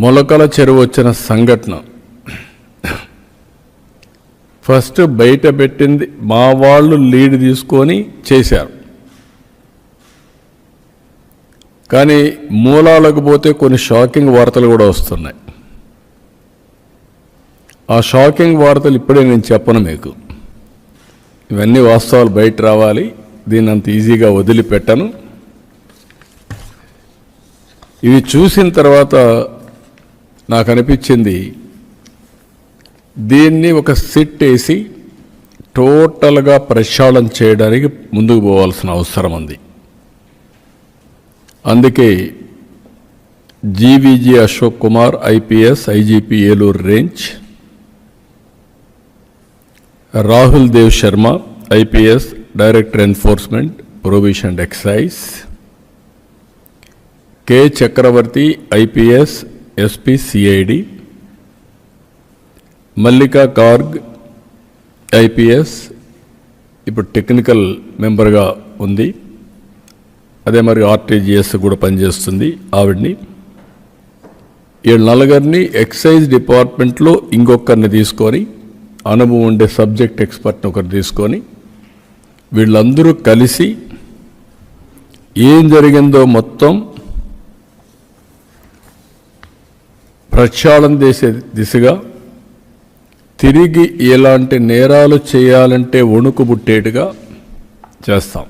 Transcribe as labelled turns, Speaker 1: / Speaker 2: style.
Speaker 1: మొలకల చెరువు వచ్చిన సంఘటన ఫస్ట్ బయట పెట్టింది మా వాళ్ళు లీడ్ తీసుకొని చేశారు. కానీ మూలాలకు పోతే కొన్ని షాకింగ్ వార్తలు కూడా వస్తున్నాయి. ఆ షాకింగ్ వార్తలు ఇప్పుడే నేను చెప్పను మీకు. ఇవన్నీ వాస్తవాలు బయట రావాలి. దీన్ని అంత ఈజీగా వదిలిపెట్టను. ఇవి చూసిన తర్వాత నాకు అనిపించింది దీన్ని ఒక సిట్ వేసి టోటల్గా ప్రక్షాళన చేయడానికి ముందుకు పోవాల్సిన అవసరం ఉంది. అందుకే GVG Ashok Kumar IPS IGP Eluru range, Rahul Dev Sharma IPS director enforcement prohibition and excise, K Chakravarthi IPS SP CID, Mallika Garg IPS ఇప్పుడు టెక్నికల్ మెంబర్గా ఉంది, అదే మరి ఆర్టీజీఎస్ కూడా పనిచేస్తుంది ఆవిడ్ని. ఈ నలుగురిని ఎక్సైజ్ డిపార్ట్మెంట్లో ఇంకొకరిని తీసుకొని, అనుభవం ఉండే సబ్జెక్ట్ ఎక్స్పర్ట్ని ఒకరు తీసుకొని, వీళ్ళందరూ కలిసి ఏం జరిగిందో మొత్తం ప్రక్షాళన చేసే దిశగా, తిరిగి ఎలాంటి నేరాలు చేయాలంటే వణుకు పుట్టేట్టుగా చేస్తాం.